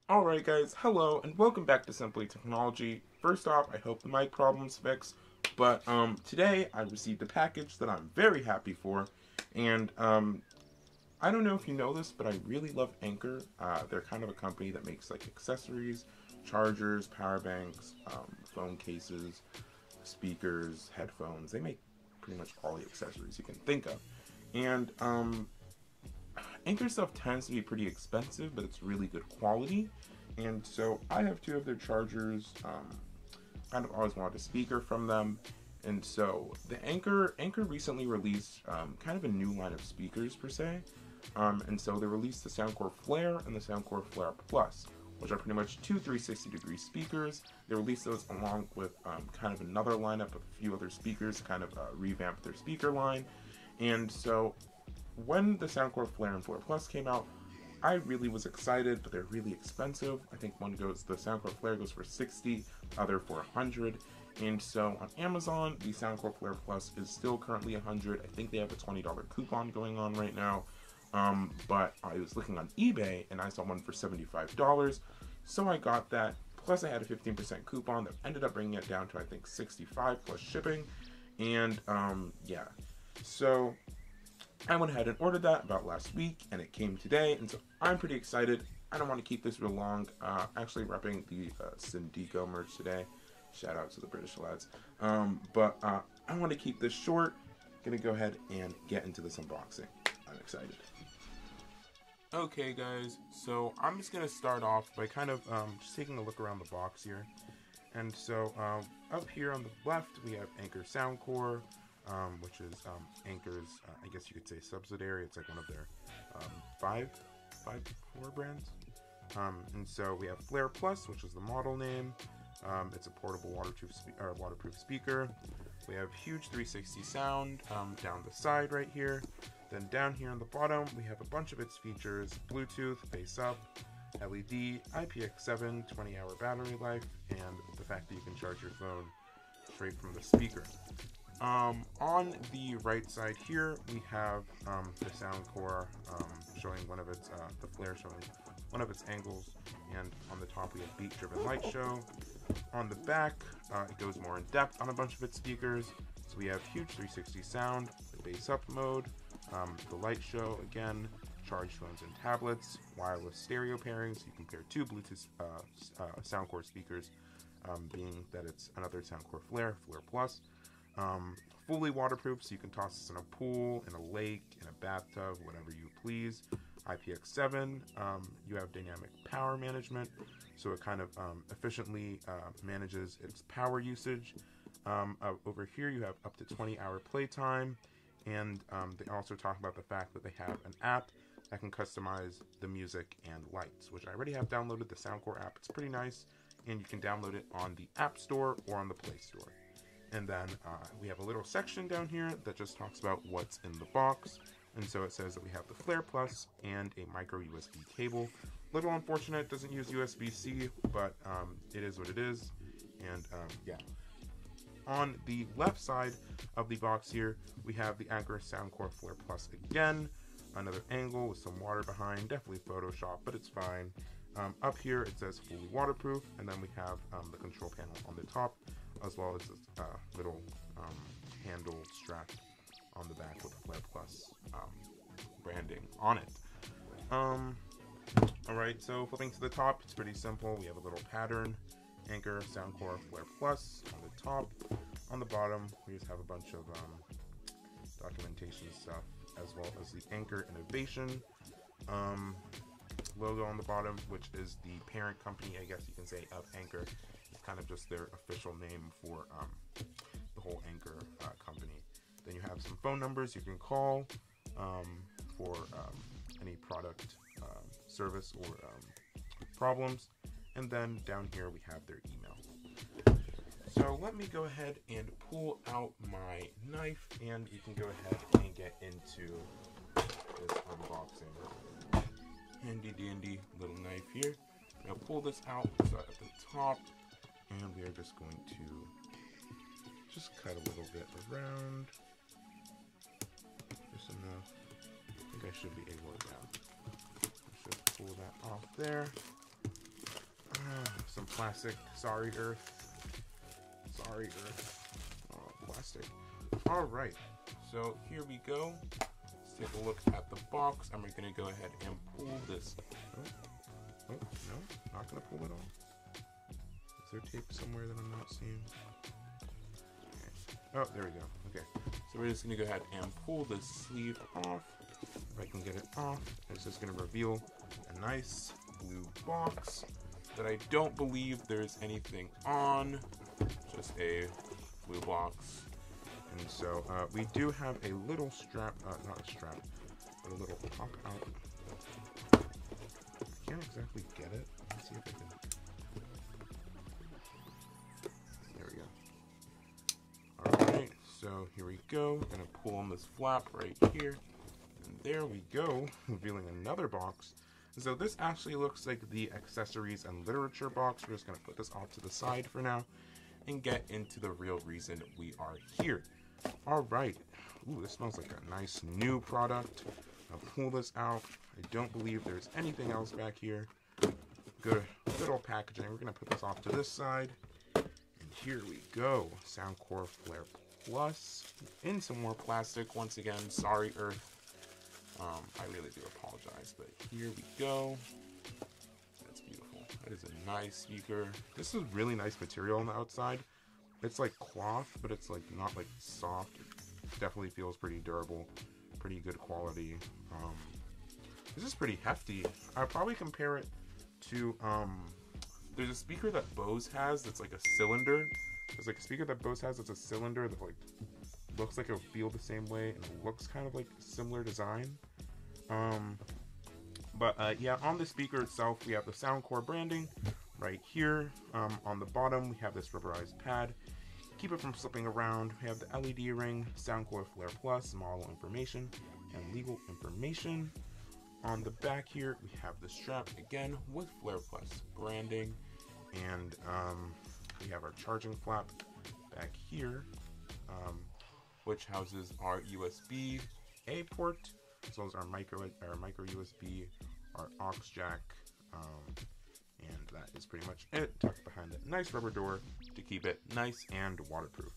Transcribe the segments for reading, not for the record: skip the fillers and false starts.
Alright guys, hello and welcome back to Simply Technology. First off, I hope the mic problem's fixed, but today I received a package that I'm very happy for, and I don't know if you know this, but I really love Anker. They're kind of a company that makes like accessories, chargers, power banks, phone cases, speakers, headphones. They make pretty much all the accessories you can think of. And Anker stuff tends to be pretty expensive, but it's really good quality. And so I have two of their chargers. Kind of always wanted a speaker from them. And so the Anker recently released kind of a new line of speakers per se. And so they released the Soundcore Flare and the Soundcore Flare Plus, which are pretty much two 360-degree speakers. They released those along with kind of another lineup of a few other speakers to kind of revamp their speaker line. And so when the Soundcore Flare and Flare Plus came out, I really was excited, but they're really expensive. I think the Soundcore Flare goes for $60, other for $100. And so on Amazon, the Soundcore Flare Plus is still currently $100. I think they have a $20 coupon going on right now. But I was looking on eBay and I saw one for $75. So I got that. Plus I had a 15% coupon that ended up bringing it down to I think $65 plus shipping. And yeah, so I went ahead and ordered that about last week, and it came today, and so I'm pretty excited. I don't want to keep this real long. Actually repping the Syndico merch today. Shout out to the British lads. But I want to keep this short. Gonna go ahead and get into this unboxing. I'm excited. Okay guys, so I'm just gonna start off by kind of just taking a look around the box here. And so up here on the left we have Anker Soundcore, which is Anker's, I guess you could say, subsidiary. It's like one of their five core brands. And so we have Flare Plus, which is the model name. It's a portable waterproof speaker. We have huge 360 sound down the side right here. Then down here on the bottom, we have a bunch of its features: Bluetooth, face up, LED, IPX7, 20-hour battery life, and the fact that you can charge your phone straight from the speaker. On the right side here, we have the Soundcore showing one of its, the Flare showing one of its angles, and on the top we have Beat Driven Light Show. On the back, it goes more in depth on a bunch of its speakers. So we have huge 360 sound, the bass up mode, the light show again, charged phones and tablets, wireless stereo pairing, so you can pair two Bluetooth Soundcore speakers, being that it's another Soundcore Flare Plus. Fully waterproof, so you can toss this in a pool, in a lake, in a bathtub, whatever you please. IPX7, you have dynamic power management, so it kind of efficiently manages its power usage. Over here you have up to 20-hour playtime, and they also talk about the fact that they have an app that can customize the music and lights, which I already have downloaded, the Soundcore app. It's pretty nice, and you can download it on the App Store or on the Play Store. And then we have a little section down here that just talks about what's in the box. And so it says that we have the Flare Plus and a micro USB cable. Little unfortunate, it doesn't use USB-C, but it is what it is. And yeah. On the left side of the box here, we have the Anker Soundcore Flare Plus again. Another angle with some water behind, definitely Photoshop, but it's fine. Up here it says fully waterproof, and then we have the control panel on the top, as well as this little handle strap on the back with the Flare Plus branding on it. Alright, so flipping to the top, it's pretty simple. We have a little pattern, Anker Soundcore Flare Plus on the top. On the bottom, we just have a bunch of documentation stuff, as well as the Anker Innovation logo on the bottom, which is the parent company, I guess you can say, of Anker. It's kind of just their official name for the whole Anker company. Then you have some phone numbers you can call for any product service or problems. And then down here we have their email. So let me go ahead and pull out my knife, and you can go ahead and get into this unboxing. Handy dandy little knife here. Now pull this out, start at the top, and we are just going to just cut a little bit around, just enough. I think I should be able to, I should pull that off there. plastic. Sorry, Earth. Sorry, Earth. Oh, plastic. Alright, so here we go. Let's take a look at the box. I'm going to go ahead and pull this. Oh, no, not going to pull it off. Is there tape somewhere that I'm not seeing? Okay. Oh, there we go. Okay, so we're just going to go ahead and pull this sleeve off. If I can get it off, it's just going to reveal a nice blue box that I don't believe there's anything on. Just a blue box. And so we do have a little strap, not a strap, but a little pop out. I can't exactly get it. Let's see if I can. There we go. Alright, so here we go. Gonna pull on this flap right here. And there we go, revealing another box. So this actually looks like the accessories and literature box. We're just gonna put this off to the side for now and get into the real reason we are here. Alright. Ooh, this smells like a nice new product. I'll pull this out. I don't believe there's anything else back here. Good old packaging. We're going to put this off to this side. And here we go. Soundcore Flare Plus. In some more plastic. Once again, sorry, Earth. I really do apologize. But here we go. That's beautiful. That is a nice speaker. This is really nice material on the outside. It's like cloth, but it's like not like soft. It definitely feels pretty durable, pretty good quality. This is pretty hefty. I'd probably compare it to there's a speaker that Bose has that's like a cylinder. There's like a speaker that Bose has that's a cylinder that like looks like it'll feel the same way and it looks kind of like similar design. Yeah, on the speaker itself we have the Soundcore branding. Right here, on the bottom, we have this rubberized pad. Keep it from slipping around. We have the LED ring, Soundcore Flare Plus, model information, and legal information. On the back here, we have the strap, again, with Flare Plus branding. And we have our charging flap back here, which houses our USB-A port, as well as our micro USB, our aux jack, and that is pretty much it. Tucked behind a nice rubber door to keep it nice and waterproof.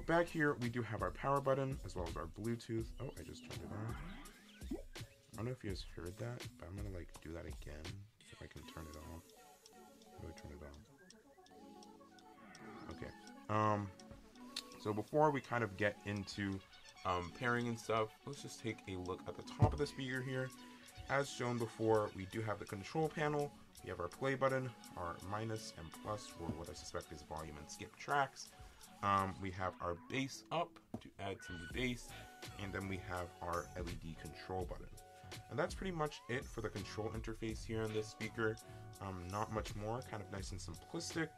Back here, we do have our power button, as well as our Bluetooth. Oh, I just turned it on. I don't know if you guys heard that, but I'm gonna like do that again, if I can turn it off. How do I turn it off? Okay. So before we kind of get into pairing and stuff, let's just take a look at the top of the speaker here. As shown before, we do have the control panel. We have our play button, our minus and plus for what I suspect is volume and skip tracks. We have our bass up to add some bass, and then we have our LED control button. And that's pretty much it for the control interface here on this speaker. Not much more, kind of nice and simplistic,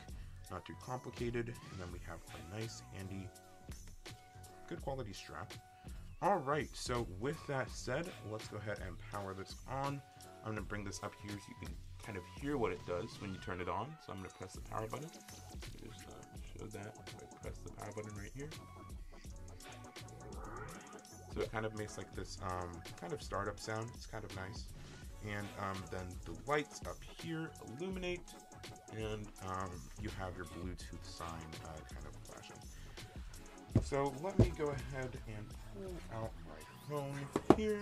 not too complicated. And then we have a nice, handy, good quality strap. Alright, so with that said, let's go ahead and power this on. I'm going to bring this up here so you can kind of hear what it does when you turn it on. So I'm going to press the power button. Just show that if I press the power button right here. So it kind of makes like this kind of startup sound. It's kind of nice. And then the lights up here illuminate, and you have your Bluetooth sign kind of flashing. So let me go ahead and pull out my phone here,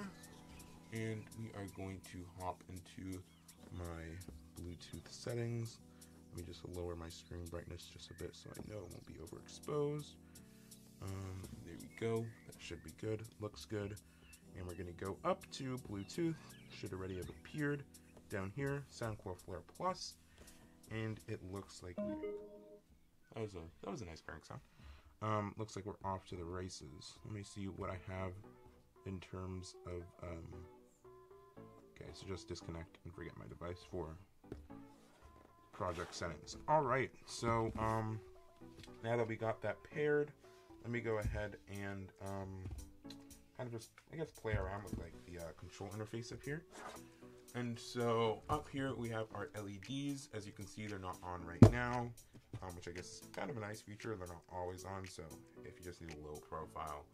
and we are going to hop into my Bluetooth settings. Let me just lower my screen brightness just a bit so I know it won't be overexposed. There we go. That should be good. Looks good. And we're going to go up to Bluetooth. Should already have appeared. Down here, Soundcore Flare Plus. And it looks like that was a nice pairing sound. Looks like we're off to the races. Let me see what I have in terms of okay, so just disconnect and forget my device for project settings. Alright, so now that we got that paired, let me go ahead and kind of just, I guess, play around with like the control interface up here. And so up here we have our LEDs. As you can see, they're not on right now, which I guess is kind of a nice feature. They're not always on, so if you just need a low profile,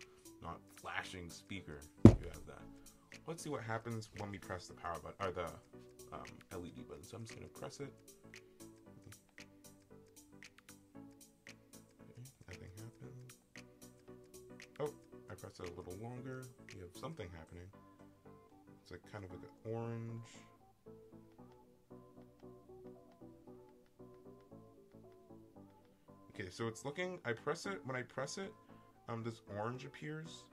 not flashing speaker, you have that. Let's see what happens when we press the power button, or the LED button. So I'm just gonna press it. press it a little longer, we have something happening. It's like kind of like an orange. Okay, so it's looking, I press it, when I press it, this orange appears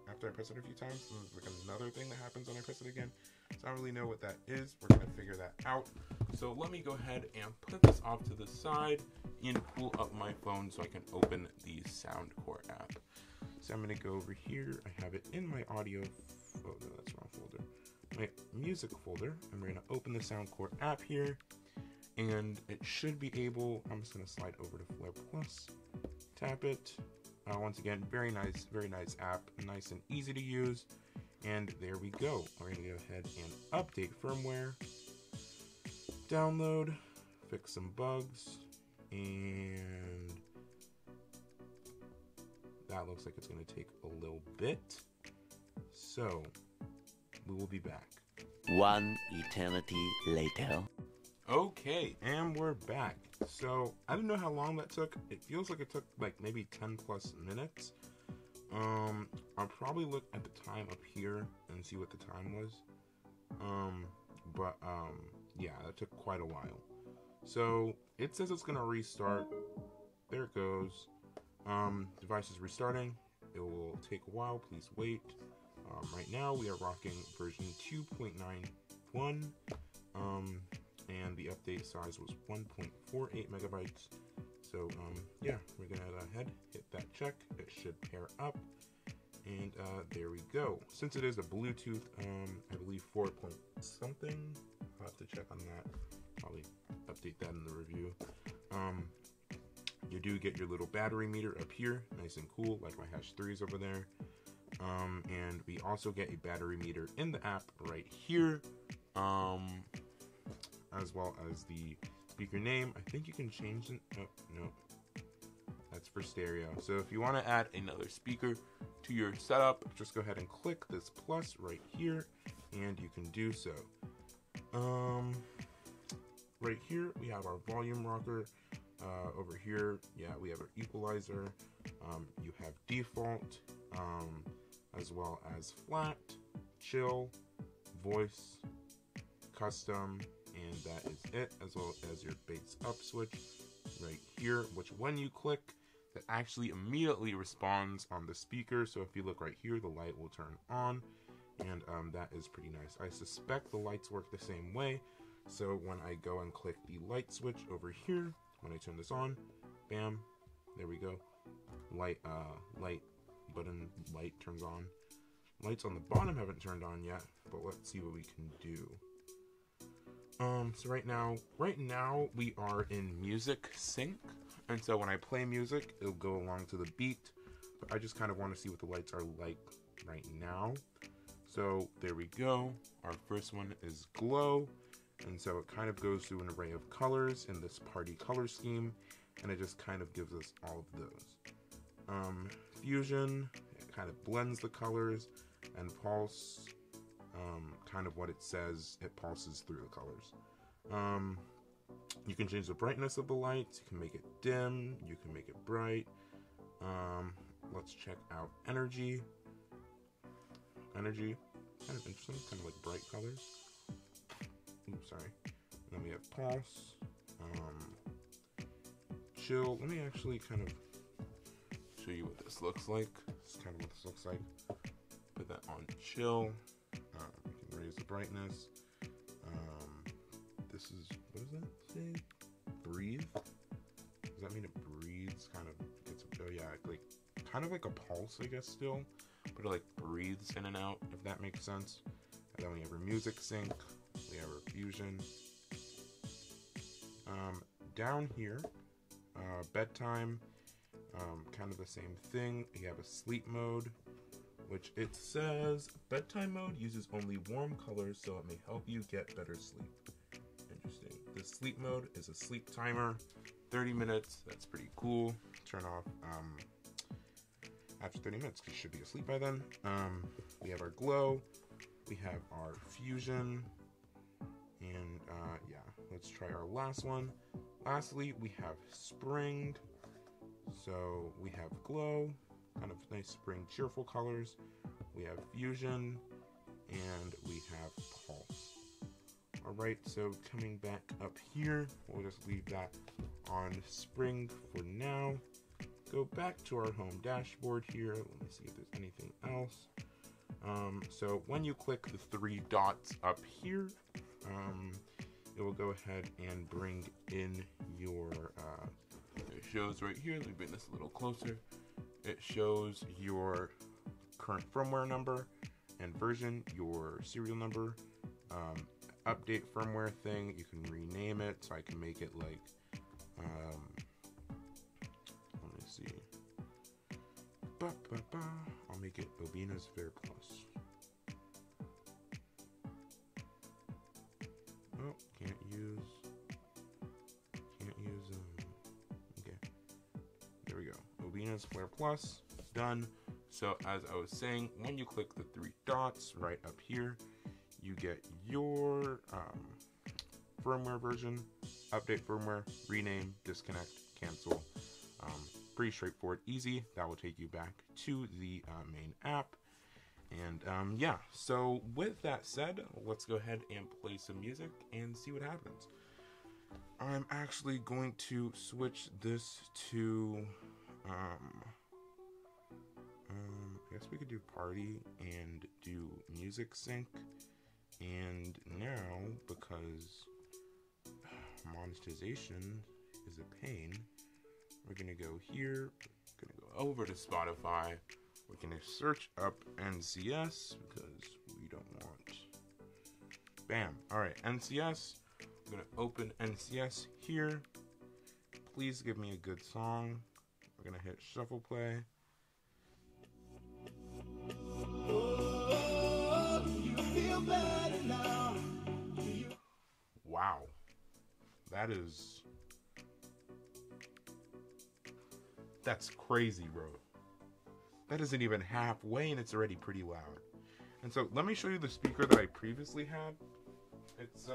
after I press it a few times. So there's like another thing that happens when I press it again. So I don't really know what that is. We're gonna figure that out. So let me go ahead and put this off to the side and pull up my phone so I can open the Soundcore app. So I'm gonna go over here. I have it in my audio, oh no, that's the wrong folder. My music folder, and we're gonna open the Soundcore app here. And it should be able, I'm just gonna slide over to Flare Plus, tap it. Once again, very nice app, nice and easy to use. And there we go. We're gonna go ahead and update firmware, download, fix some bugs, and that looks like it's gonna take a little bit. So we will be back. One eternity later. Okay, and we're back. So I don't know how long that took. It feels like it took like maybe 10 plus minutes. I'll probably look at the time up here and see what the time was. Yeah, that took quite a while. So it says it's gonna restart. There it goes. Device is restarting. It will take a while. Please wait. Right now we are rocking version 2.91. And the update size was 1.48 megabytes. So yeah, we're gonna go ahead, hit that check. It should pair up, and there we go. Since it is a Bluetooth, I believe 4 point something. I'll have to check on that. Probably update that in the review. You do get your little battery meter up here, nice and cool, like my Hash 3s over there. And we also get a battery meter in the app right here. As well as the speaker name. I think you can change it. Oh, no. That's for stereo. So if you want to add another speaker to your setup, just go ahead and click this plus right here, and you can do so. Right here, we have our volume rocker. Over here, yeah, we have our equalizer. You have default, as well as flat, chill, voice, custom, and that is it, as well as your bass up switch right here, which when you click, that actually immediately responds on the speaker. So if you look right here, the light will turn on, and that is pretty nice. I suspect the lights work the same way. So when I go and click the light switch over here, when I turn this on, bam, there we go. Light button, light turns on. Lights on the bottom haven't turned on yet, but let's see what we can do. So right now we are in music sync, and so when I play music, it'll go along to the beat, but I just kind of want to see what the lights are like right now. So there we go. Our first one is glow, and so it kind of goes through an array of colors in this party color scheme, and it just kind of gives us all of those. Fusion, it kind of blends the colors, and pulse, kind of what it says, it pulses through the colors. You can change the brightness of the lights, you can make it dim, you can make it bright. Let's check out energy. Energy, kind of interesting, kind of like bright colors. Oops, sorry. And then we have pulse, chill. Let me actually kind of show you what this looks like. This is kind of what this looks like. Put that on chill. We can raise the brightness. This is, what does that say? Breathe? Does that mean it breathes? Kind of gets, oh yeah, like kind of like a pulse, I guess, still, but it like breathes in and out, if that makes sense. And then we have our music sync. We have our fusion. Down here, bedtime, kind of the same thing. You have a sleep mode, which it says bedtime mode uses only warm colors, so it may help you get better sleep. Interesting. The sleep mode is a sleep timer, 30 minutes. That's pretty cool. Turn off after 30 minutes because you should be asleep by then. We have our glow. We have our fusion. And yeah, let's try our last one. Lastly, we have spring. So we have glow, kind of nice spring cheerful colors. We have Fusion, and we have Pulse. Alright, so coming back up here, we'll just leave that on spring for now. Go back to our home dashboard here. Let me see if there's anything else. So when you click the three dots up here, it will go ahead and bring in your, it shows right here, let me bring this a little closer. It shows your current firmware number and version, your serial number, update firmware thing. You can rename it, so I can make it like, let me see. I'll make it Bobina's Fair Plus. Oh, can't use, okay. There we go. Bobina's Flare Plus, done. So as I was saying, when you click the three dots right up here, you get your firmware version, update firmware, rename, disconnect, cancel. Pretty straightforward, easy. That will take you back to the main app. And yeah, so with that said, let's go ahead and play some music and see what happens. I'm actually going to switch this to, I guess we could do party and do music sync. And now, because monetization is a pain, we're gonna go here, gonna go over to Spotify, we're gonna search up NCS, because we don't want, bam, alright, NCS, I'm gonna open NCS here, please give me a good song, we're gonna hit shuffle play. Wow, that's crazy, bro. That isn't even halfway and it's already pretty loud. And so let me show you the speaker that I previously had. It's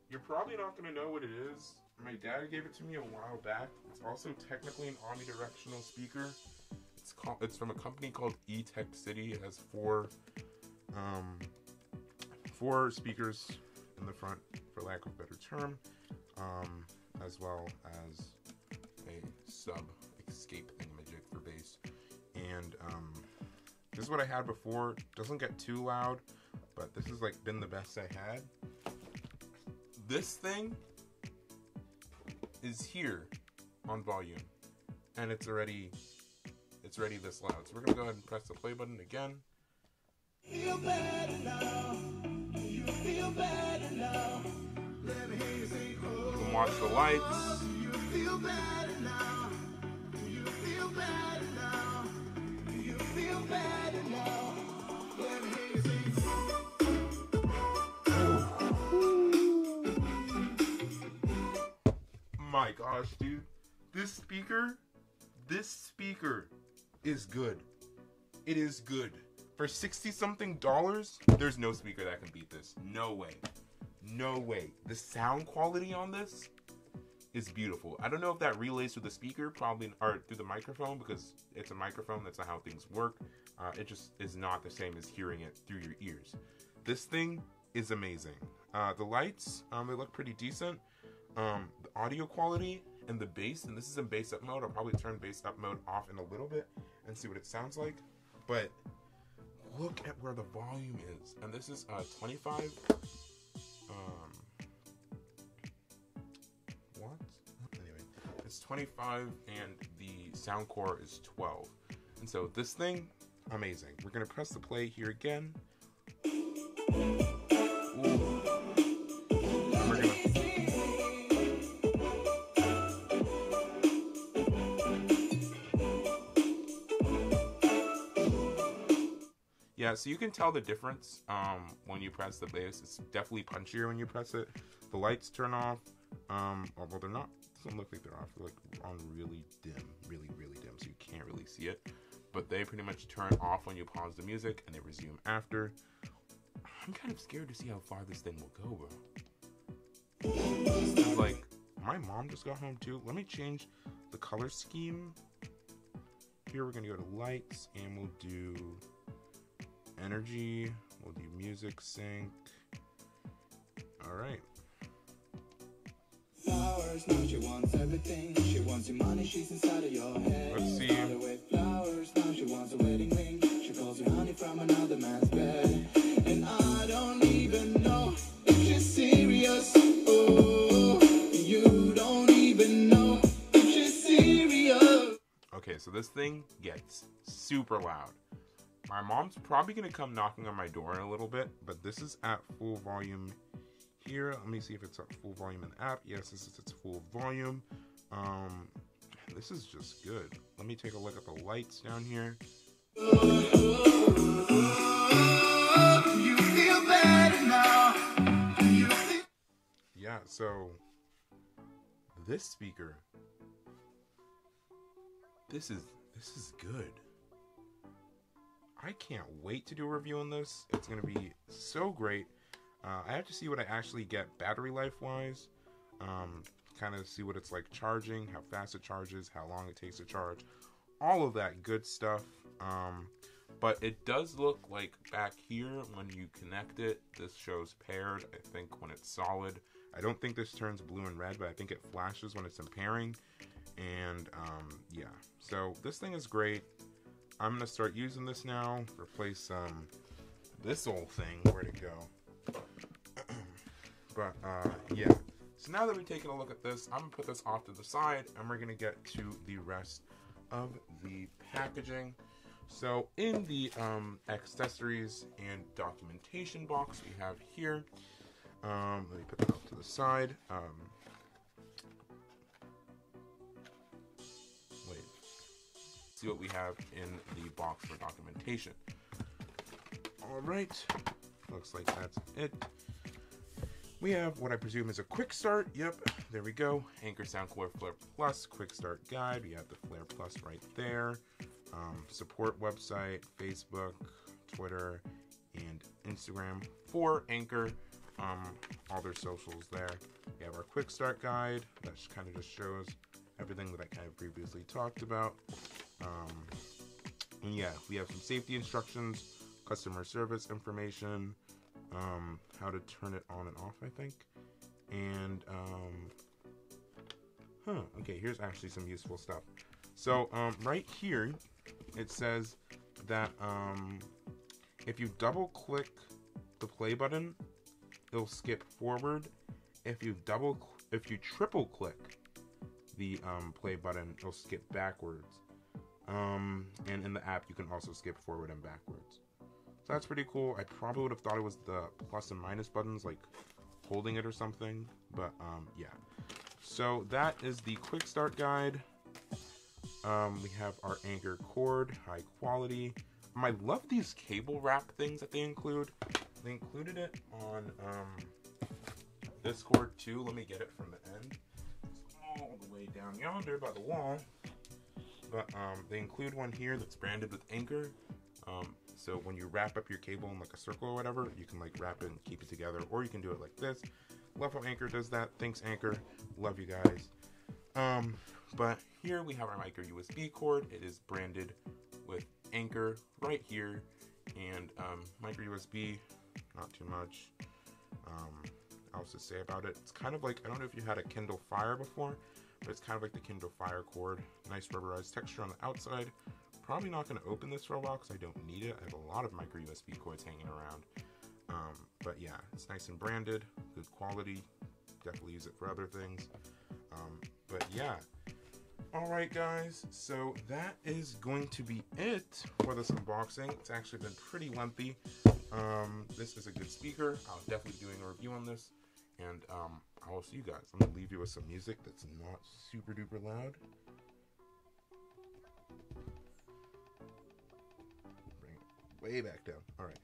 you're probably not gonna know what it is. My dad gave it to me a while back. It's also technically an omnidirectional speaker. It's from a company called E-Tech City. It has four speakers in the front, for lack of a better term, as well as a sub escape thingamajig for bass. And this is what I had before. It doesn't get too loud, but this has like been the best I had. This thing is here on volume, and it's already this loud. So we're gonna go ahead and press the play button again. Feel better now. You feel better now. Let me hear you say, oh, you can watch the lights. You feel better now. You feel better now. You feel better now. Let me hear you say, my gosh, dude. This speaker is good. It is good. For $60-something, there's no speaker that can beat this. No way. No way. The sound quality on this is beautiful. I don't know if that relays to the speaker, probably, or through the microphone, because it's a microphone. That's not how things work. It just is not the same as hearing it through your ears. This thing is amazing. The lights, they look pretty decent. The audio quality and the bass, and this is in bass up mode. I'll probably turn bass up mode off in a little bit and see what it sounds like. But look at where the volume is. And this is 25. What? Anyway, it's 25 and the sound core is 12. And so this thing, amazing. We're gonna press the play here again. Ooh. And we're gonna... Yeah, so you can tell the difference when you press the bass. It's definitely punchier when you press it. The lights turn off. Although they're not, doesn't look like they're off. They're like on really dim, really dim, so you can't really see it. But they pretty much turn off when you pause the music and they resume after. I'm kind of scared to see how far this thing will go, bro. Like, my mom just got home too. Let me change the color scheme here we're gonna go to lights, and we'll do energy. We'll do music sync. All right. Flowers, now she wants everything. She wants your money, she's inside of your head. Let's see. Started with flowers, now she wants a wedding ring. She calls you honey from another man's bed. And I don't even know if she's serious. Oh, you don't even know if she's serious. Okay, so this thing gets super loud. My mom's probably gonna come knocking on my door in a little bit, but this is at full volume here. Let me see if it's at full volume in the app. Yes, this is its full volume. This is just good. Let me take a look at the lights down here. You feel better now. You feel Yeah, so this speaker, this is good. I can't wait to do a review on this. It's gonna be so great. I have to see what I actually get battery life wise. Kind of see what it's like charging, how fast it charges, how long it takes to charge, all of that good stuff. But it does look like back here when you connect it, this shows paired. I think when it's solid, I don't think this turns blue and red, but I think it flashes when it's in pairing. And yeah, so this thing is great. I'm gonna start using this now. Replace this old thing. Where'd it go? But yeah. So now that we've taken a look at this, I'm gonna put this off to the side, and we're gonna get to the rest of the packaging. So in the accessories and documentation box we have here, let me put that off to the side. See what we have in the box for documentation. All right, looks like that's it. We have what I presume is a quick start. Yep, there we go. Anker Soundcooler Flare Plus quick start guide. We have the Flare Plus right there. Support website, Facebook, Twitter, and Instagram for Anker. All their socials there. We have our quick start guide that kind of just shows everything that I kind of previously talked about. And yeah, we have some safety instructions, customer service information, how to turn it on and off, I think. And, okay, here's actually some useful stuff. So, right here, it says that, if you double click the play button, it'll skip forward. If you triple click the, play button, it'll skip backwards. And in the app, you can also skip forward and backwards. So that's pretty cool. I probably would have thought it was the plus and minus buttons, like holding it or something. But yeah. So that is the quick start guide. We have our Anker cord, high quality. I love these cable wrap things that they include. They included it on this cord too. Let me get it from the end. It's all the way down yonder by the wall. But they include one here that's branded with Anker. So when you wrap up your cable in like a circle or whatever, you can like wrap it and keep it together, or you can do it like this. Love how Anker does that. Thanks, Anker. Love you guys. But here we have our micro USB cord. It is branded with Anker right here, and micro USB, not too much else to say about it. It's kind of like, I don't know if you had a Kindle Fire before, but it's kind of like the Kindle Fire cord. Nice rubberized texture on the outside. Probably not going to open this for a while because I don't need it. I have a lot of micro USB cords hanging around. But yeah, it's nice and branded, good quality. Definitely use it for other things. But yeah. Alright guys, so that is going to be it for this unboxing. It's actually been pretty lengthy. This is a good speaker. I'll definitely be doing a review on this. And I will see you guys. I'm going to leave you with some music that's not super duper loud. Bring it way back down. Alright.